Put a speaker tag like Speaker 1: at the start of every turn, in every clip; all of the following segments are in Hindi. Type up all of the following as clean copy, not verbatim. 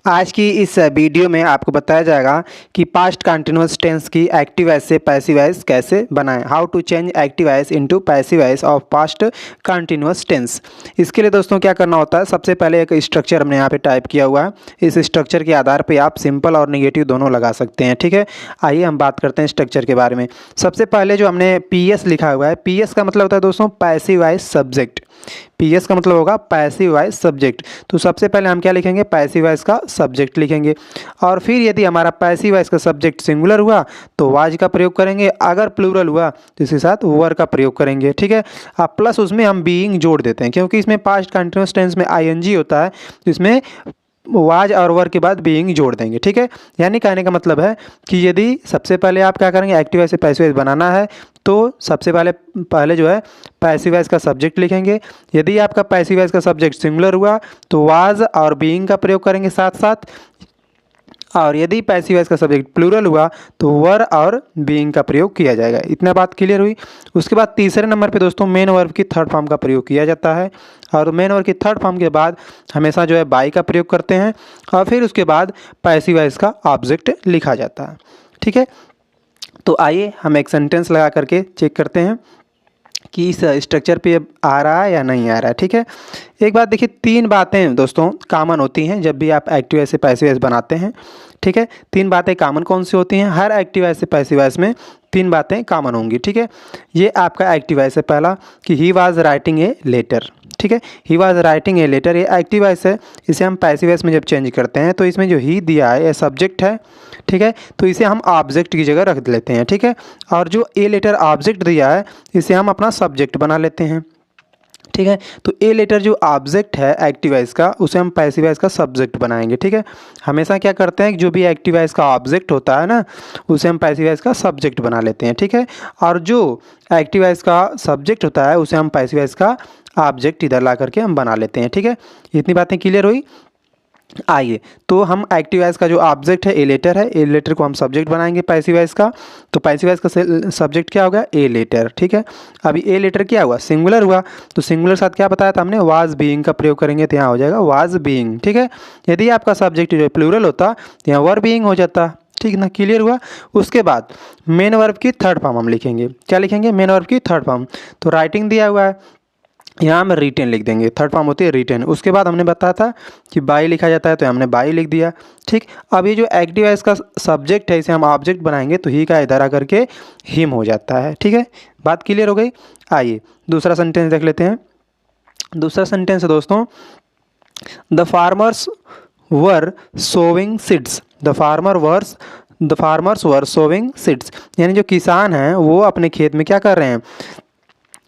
Speaker 1: आज की इस वीडियो में आपको बताया जाएगा कि पास्ट कंटिन्यूअस टेंस की एक्टिव वॉइस से पैसिव वॉइस कैसे बनाएं। How to change active voice into passive voice of past continuous tense. इसके लिए दोस्तों क्या करना होता है, सबसे पहले एक स्ट्रक्चर हमने यहाँ पे टाइप किया हुआ है। इस स्ट्रक्चर के आधार पे आप सिंपल और नेगेटिव दोनों लगा सकते हैं। ठीक है, आइए हम बात करते हैं स्ट्रक्चर के बारे में। सबसे पहले जो हमने PS लिखा हुआ है, PS का मतलब होता है दोस्तों पैसिव वॉइस सब्जेक्ट। PS का मतलब होगा पैसिव वॉइस सब्जेक्ट। तो सबसे पहले हम क्या लिखेंगे, पैसिव वॉइस का सब्जेक्ट लिखेंगे। और फिर यदि हमारा पैसिव वॉइस का सब्जेक्ट सिंगुलर हुआ तो वाज का प्रयोग करेंगे, अगर प्लूरल हुआ तो इसके साथ वर का प्रयोग करेंगे। ठीक है, अब प्लस उसमें हम बीइंग जोड़ देते हैं, क्योंकि इसमें पास्ट कंटिन्यूअस टेंस में ING होता है, तो इसमें वाज और वर के बाद बीइंग जोड़ देंगे। ठीक है, यानी कहने का मतलब है कि यदि सबसे पहले आप क्या करेंगे, एक्टिव वॉइस से पैसिव वॉइस बनाना है तो सबसे पहले जो है पैसिव वॉइस का सब्जेक्ट लिखेंगे। यदि आपका पैसिव वॉइस का सब्जेक्ट सिंगुलर हुआ तो वाज और बीइंग का प्रयोग करेंगे साथ साथ, और यदि पैसिव वॉइस का सब्जेक्ट प्लूरल हुआ तो वर और बीइंग का प्रयोग किया जाएगा। इतना बात क्लियर हुई। उसके बाद तीसरे नंबर पे दोस्तों मेन वर्ब की थर्ड फॉर्म का प्रयोग किया जाता है, और मेन वर्ब की थर्ड फॉर्म के बाद हमेशा जो है बाई का प्रयोग करते हैं, और फिर उसके बाद पैसिव वॉइस का ऑब्जेक्ट लिखा जाता है। ठीक है, तो आइए हम एक सेंटेंस लगा करके चेक करते हैं कि इस स्ट्रक्चर पे आ रहा है या नहीं आ रहा है। ठीक है, एक बात देखिए, 3 बातें दोस्तों कॉमन होती हैं जब भी आप एक्टिव वॉइस से पैसिव वॉइस बनाते हैं। ठीक है, 3 बातें कॉमन कौन सी होती हैं, हर एक्टिव वॉइस से पैसिव वॉइस में 3 बातें कॉमन होंगी। ठीक है, ये आपका एक्टिव वॉइस है पहला कि he was writing a letter. ठीक है, he was writing a letter, ये एक्टिव वॉइस है। इसे हम पैसिव वॉइस में जब चेंज करते हैं तो इसमें जो ही दिया है ये सब्जेक्ट है। ठीक है, तो इसे हम ऑब्जेक्ट की जगह रख लेते हैं। ठीक है, और जो ए लेटर ऑब्जेक्ट दिया है इसे हम अपना सब्जेक्ट बना लेते हैं। ठीक है, तो ए लेटर जो ऑब्जेक्ट है एक्टिव वॉइस का उसे हम पैसिव वॉइस का सब्जेक्ट बनाएंगे। ठीक है, हमेशा क्या करते हैं कि जो भी एक्टिव वॉइस का ऑब्जेक्ट होता है ना उसे हम पैसिव वॉइस का सब्जेक्ट बना लेते हैं। ठीक है, और जो एक्टिव वॉइस का सब्जेक्ट होता है उसे हम पैसिव वॉइस का ऑब्जेक्ट इधर ला करके हम बना लेते हैं। ठीक है, इतनी बातें क्लियर हुई। आइए, तो हम एक्टिव वॉइस का जो ऑब्जेक्ट है ए लेटर है, ए लेटर को हम सब्जेक्ट बनाएंगे पैसिव वॉइस का। तो पैसिव वॉइस का सब्जेक्ट क्या होगा, ए लेटर। ठीक है, अभी ए लेटर क्या हुआ, सिंगुलर हुआ, तो सिंगुलर साथ क्या बताया था हमने, वाज बीइंग का प्रयोग करेंगे तो यहाँ हो जाएगा वाज बीइंग। ठीक है, यदि आपका सब्जेक्ट जो है प्लूरल होता तो यहाँ वर बीइंग हो जाता। ठीक ना, क्लियर हुआ। उसके बाद मेन वर्ब की थर्ड फॉर्म हम लिखेंगे। क्या लिखेंगे, मेन वर्ब की थर्ड फॉर्म। तो राइटिंग दिया हुआ है, यहाँ हम रिटेन लिख देंगे, थर्ड फॉर्म होती है रिटेन। उसके बाद हमने बताया था कि बाई लिखा जाता है तो हमने बाई लिख दिया। ठीक, अब ये जो एक्टिव वॉइस का सब्जेक्ट है इसे हम ऑब्जेक्ट बनाएंगे तो ही का इधर आकर के हिम हो जाता है। ठीक है, बात क्लियर हो गई। आइए दूसरा सेंटेंस देख लेते हैं। दूसरा सेंटेंस है दोस्तों, the farmers were sowing seeds. The farmers were sowing seeds, यानी जो किसान हैं वो अपने खेत में क्या कर रहे हैं,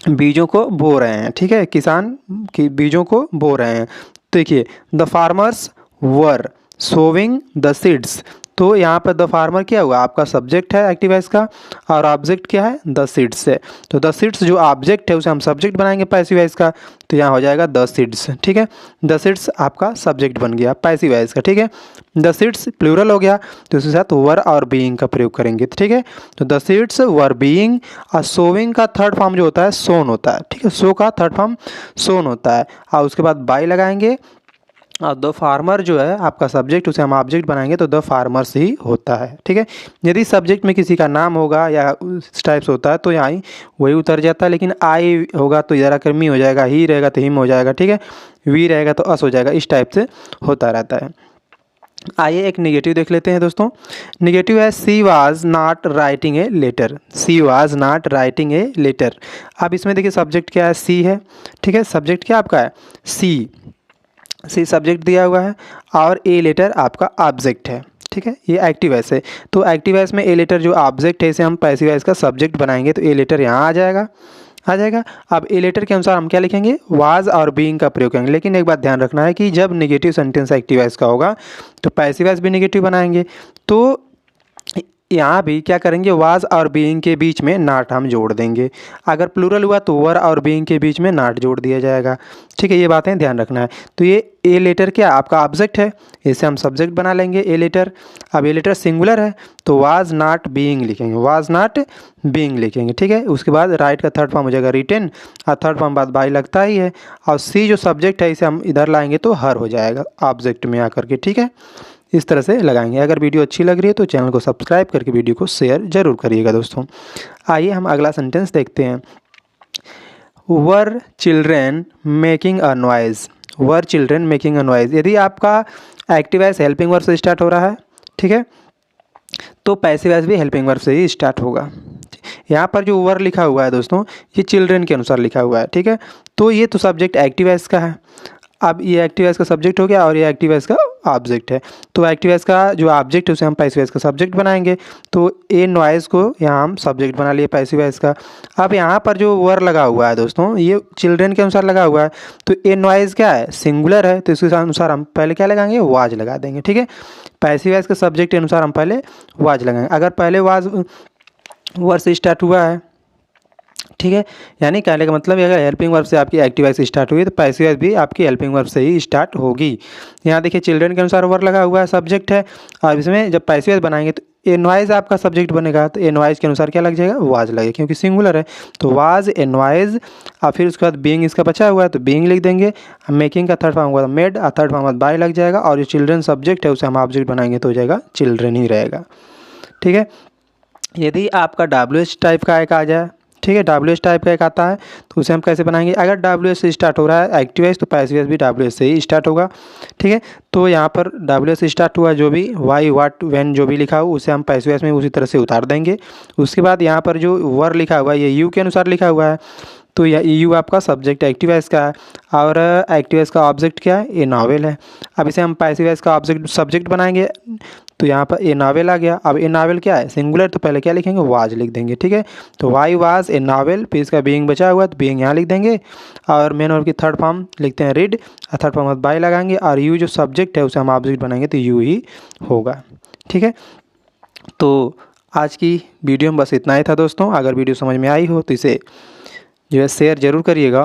Speaker 1: बीजों को बो रहे हैं। ठीक है, किसान की बीजों को बो रहे हैं। देखिए, the farmers were sowing the seeds, तो यहाँ पर द फार्मर क्या हुआ, आपका सब्जेक्ट है एक्टिव वॉइस का, और ऑब्जेक्ट क्या है, द सीड्स है। तो द सीड्स जो ऑब्जेक्ट है उसे हम सब्जेक्ट बनाएंगे पैसिव वॉइस का, तो यहाँ हो जाएगा द सीड्स। ठीक है, द सीड्स आपका सब्जेक्ट बन गया पैसिव वॉइस का। ठीक है, द सीड्स प्लूरल हो गया तो उसके साथ वर और बीइंग का प्रयोग करेंगे। ठीक है, तो द सीड्स वर बीइंग, और सोविंग का थर्ड फॉर्म जो होता है सोन होता है। ठीक है, सो का थर्ड फॉर्म सोन होता है, और उसके बाद बाई लगाएंगे, और द फार्मर जो है आपका सब्जेक्ट उसे हम ऑब्जेक्ट बनाएंगे तो द फार्मर्स ही होता है। ठीक है, यदि सब्जेक्ट में किसी का नाम होगा या उस टाइप से होता है तो यहाँ ही वही उतर जाता है, लेकिन आई होगा तो ज़रा कर्मी हो जाएगा, ही रहेगा तो हिम हो जाएगा। ठीक है, वी रहेगा तो अस हो जाएगा, इस टाइप से होता रहता है। आइए एक निगेटिव देख लेते हैं दोस्तों। निगेटिव है she was not writing a letter. She was not writing a letter. अब इसमें देखिए सब्जेक्ट क्या है, सी है। ठीक है, सब्जेक्ट क्या आपका है, सी सब्जेक्ट दिया हुआ है, और ए लेटर आपका ऑब्जेक्ट है। ठीक है, ये एक्टिव वॉइस है, तो एक्टिव वॉइस में ए लेटर जो ऑब्जेक्ट है इसे हम पैसिव वॉइस का सब्जेक्ट बनाएंगे तो ए लेटर यहाँ आ जाएगा। अब ए लेटर के अनुसार हम क्या लिखेंगे, वाज और बीइंग का प्रयोग करेंगे। लेकिन एक बात ध्यान रखना है कि जब नेगेटिव सेंटेंस एक्टिव वॉइस का होगा तो पैसिव वॉइस भी नेगेटिव बनाएंगे। तो यहाँ भी क्या करेंगे, वाज और बीइंग के बीच में नॉट हम जोड़ देंगे। अगर प्लूरल हुआ तो वर और बीइंग के बीच में नॉट जोड़ दिया जाएगा। ठीक है, ये बातें ध्यान रखना है। तो ये ए लेटर क्या आपका ऑब्जेक्ट है, इसे हम सब्जेक्ट बना लेंगे ए लेटर। अब ए लेटर सिंगुलर है तो वाज नॉट बीइंग लिखेंगे, वाज नॉट बीइंग लिखेंगे। ठीक है, उसके बाद राइट का थर्ड फॉर्म हो जाएगा रिटेन, और थर्ड फॉर्म बाद बाई लगता ही है, और सी जो सब्जेक्ट है इसे हम इधर लाएंगे तो हर हो जाएगा ऑब्जेक्ट में आकर के। ठीक है, इस तरह से लगाएंगे। अगर वीडियो अच्छी लग रही है तो चैनल को सब्सक्राइब करके वीडियो को शेयर जरूर करिएगा दोस्तों। आइए हम अगला सेंटेंस देखते हैं। Were children making a noise, were children making a noise. यदि आपका एक्टिव वॉइस हेल्पिंग वर्ब से स्टार्ट हो रहा है, ठीक है, तो पैसिव वॉइस भी हेल्पिंग वर्ब से ही स्टार्ट होगा। यहाँ पर जो वर लिखा हुआ है दोस्तों, ये चिल्ड्रेन के अनुसार लिखा हुआ है। ठीक है, तो ये तो सब्जेक्ट एक्टिव वॉइस का है। अब ये एक्टिव वॉइस का सब्जेक्ट हो गया और ये एक्टिव वॉइस का ऑब्जेक्ट है। तो एक्टिव वॉइस का जो ऑब्जेक्ट है उसे हम पैसिव वॉइस का सब्जेक्ट बनाएंगे। तो ए नॉइज़ को यहाँ हम सब्जेक्ट बना लिए पैसिव वॉइस का। अब यहाँ पर जो वर लगा हुआ है दोस्तों, ये चिल्ड्रेन के अनुसार लगा हुआ है, तो ए नॉइज़ क्या है, सिंगुलर है, तो इसके अनुसार हम पहले क्या लगाएंगे, वाज लगा देंगे। ठीक है, पैसिव वॉइस के सब्जेक्ट के अनुसार हम पहले वाज लगाएंगे। अगर पहले वाज वर्ब से स्टार्ट हुआ है, ठीक है, यानी कहने का मतलब अगर हेल्पिंग वर्ब से आपकी एक्टिव वॉइस स्टार्ट हुई तो पैसिव वॉइस भी आपकी हेल्पिंग वर्ब से ही स्टार्ट होगी। यहाँ देखिए चिल्ड्रन के अनुसार वर्ब लगा हुआ है, सब्जेक्ट है, और इसमें जब पैसिव वॉइस बनाएंगे तो ए नॉइज़ आपका सब्जेक्ट बनेगा। तो ए नॉइज़ के अनुसार क्या लग जाएगा, वाज लगेगा, क्योंकि सिंगुलर है। तो वाज ए नॉइज़, और फिर उसके बाद बीइंग इसका बचा हुआ है तो बीइंग लिख देंगे। मेकिंग का थर्ड फॉर्म हुआ मेड, और थर्ड फॉर्म बाय लग जाएगा, और जो चिल्ड्रन सब्जेक्ट है उसे हम ऑब्जेक्ट बनाएंगे तो हो जाएगा चिल्ड्रन ही रहेगा। ठीक है, यदि आपका WH टाइप का एक आ जाए, ठीक है, WH टाइप का एक आता है तो उसे हम कैसे बनाएंगे। अगर WH से स्टार्ट हो रहा है एक्टिव वॉइस तो पैसिव वॉइस भी WH से ही स्टार्ट होगा। ठीक है, तो यहाँ पर WH से स्टार्ट हुआ जो भी वाई वाट व्हेन जो भी लिखा हो उसे हम पैसिव वॉइस में उसी तरह से उतार देंगे। उसके बाद यहाँ पर जो वर लिखा हुआ है ये यू के अनुसार लिखा हुआ है, तो यह यू आपका सब्जेक्ट एक्टिव वॉइस का है, और एक्टिव वॉइस का ऑब्जेक्ट क्या है, ए नावल है। अब इसे हम पैसिव वॉइस का ऑब्जेक्ट सब्जेक्ट बनाएंगे, तो यहाँ पर ए नावल आ गया। अब ए नावल क्या है, सिंगुलर, तो पहले क्या लिखेंगे, वाज लिख देंगे। ठीक है, तो वाई वाज ए नावल, फिर इसका बीइंग बचा हुआ तो बीइंग यहाँ लिख देंगे, और मेन वर्ब की थर्ड फॉर्म लिखते हैं रीड, और थर्ड फॉर्म बाय लगाएंगे, और यू जो सब्जेक्ट है उसे हम ऑब्जेक्ट बनाएंगे तो यू ही होगा। ठीक है, तो आज की वीडियो में बस इतना ही था दोस्तों। अगर वीडियो समझ में आई हो तो इसे जो है शेयर ज़रूर करिएगा।